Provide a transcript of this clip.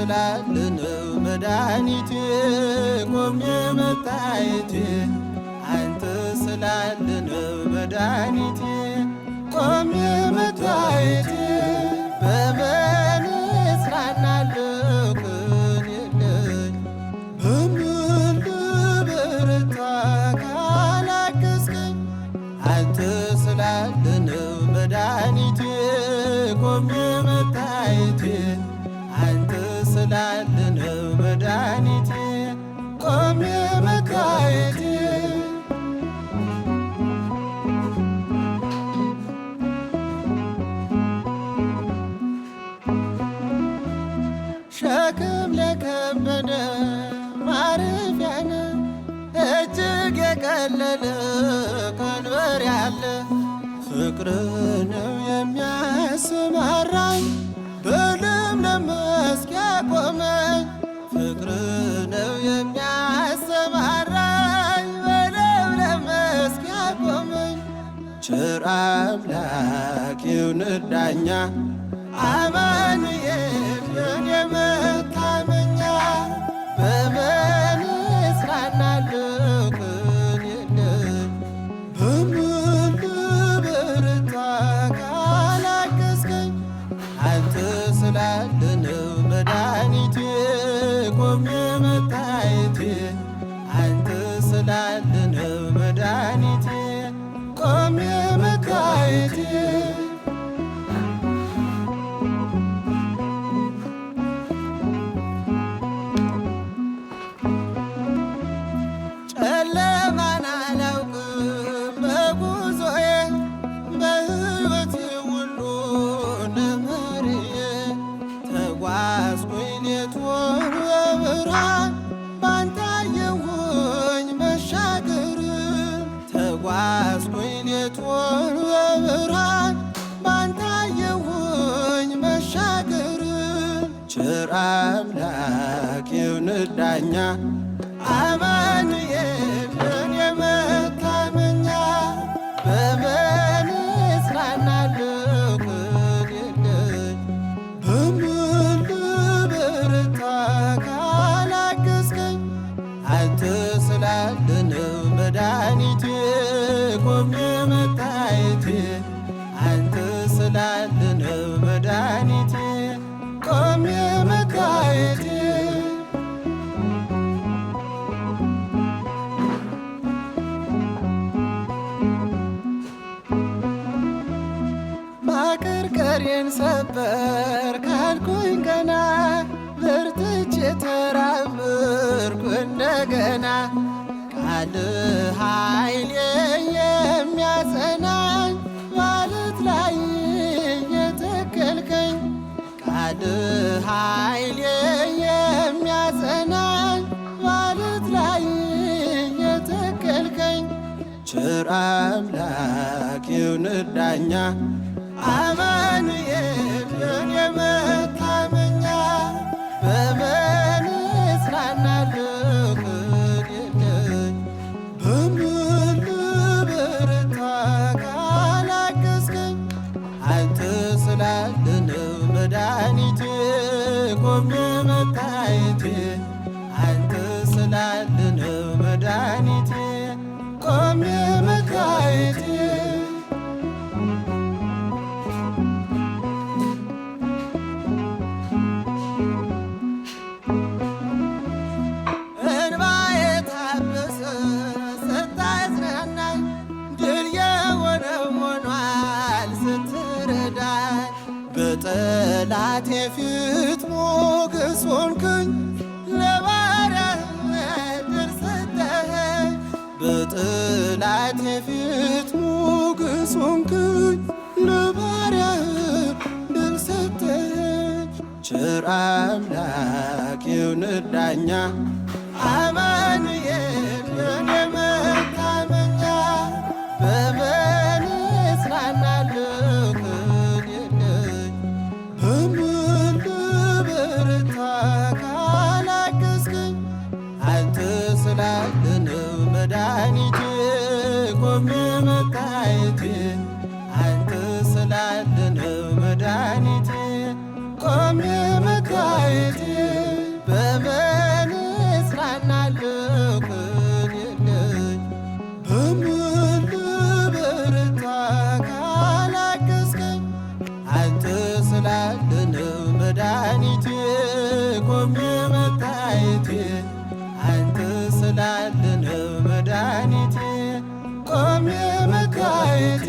ስላለነው መድኃኒቴ ቆሜ መታየቴ አንተ ስላለነው መድኃኒቴ ቆሜ መታየቴ በምን እጽናናለሁ ቅን የለኝ በምን ልበረታ ካላገዝከኝ አንተ ስላለነው መድኃኒቴ ቆሜ መታየቴ አንተ ስላለነው መድኃኒቴ ቆሜ መታየቴ ሸክም ለከበደ ማረፊያ ነህ እጅግ የቀለለ ቀንበር ያለ ፍቅር ነው የሚያሰማራኝ በለምለም መስክ ያቆመኝ ፍቅር ነው የሚያሰማራኝ በለምለም መስክ ያቆመኝ ቸር አምላክ ይሁንህ ዳኛ አማኑኤል የኔ መታመኛ በምን እጽናናለሁ ቅን የለኝ በምን ልበረታ ካላገዝከኝ አንተ ስላለነው መድኃኒቴ ቆሜ መታየቴ አንተ ስላለነው መድኃኒቴ ቆሜ መታየቴ ጨለማን አላውቅም በጉዞዬ በሕይወቴ ሁሉ ነመርዬ ተጓዝኩኝ ሌቱን በብርሃን ባንተ አየሁኝ መሻገርን ተጓዝኩኝ ሌቱን በብርሃን ባንተ አየሁኝ መሻገርን ቸር አምላክ ይሁንህ ዳኛ አማኑኤል የኔ መታመኛ በምን እጽናናለሁ ቅን የለኝ በምን ልበረታ ካላገዝከኝ አንተ ስላለነው መድኃኒቴ ቆሜ መታየቴ አንተ ስላለነው መድኃኒቴ ቆሜ መታየቴ ማቀርቀሬን ሰበር ካልኩኝ ገና በርትቼ ተራመድኩ እንደገና ቃልህ ኃይሌ የሚያጸናኝ በዓለት ላይ የተከልከኝ ቃልህ ኃይሌ የሚያጸናኝ በዓለት ላይ የተከልከኝ ቸር አምላክ ይሁንህ ዳኛ አማኑኤል የኔ መታመኛ በምን እጽናናለሁ ቅን የለኝ በምን ልበረታ ካላገዝከኝ አንተ ስላለነው መድኃኒቴ ቆሜ መታየቴ አንተ ስላለነው መድኃኒቴ ቆሜ መታየቴ በጠላቴ ፊት ሞገስ ሆንክኝ ለባሪያህ ዕድል ሰጠኸኝ በጠላቴ ፊት ሞገስ ሆንክኝ ለባሪያህ ዕድል ሰጠኸኝ ቸር አምላክ ይሁንህ ዳኛ አማኑኤል የኔ መታመኛ በምን እጽናናለሁ ቅን የለኝ በምን ልበረታ ካላገዝከኝ አንተ ስላለነው መድኃኒቴ ቆሜ መታየቴ አንተ ስላለነው መድኃኒቴ ቆሜ መታየቴ ስላለነው መድኃኒቴ ቆሜ መታየቴ አንተ ስላለነው መድኃኒቴ ቆሜ መታየቴ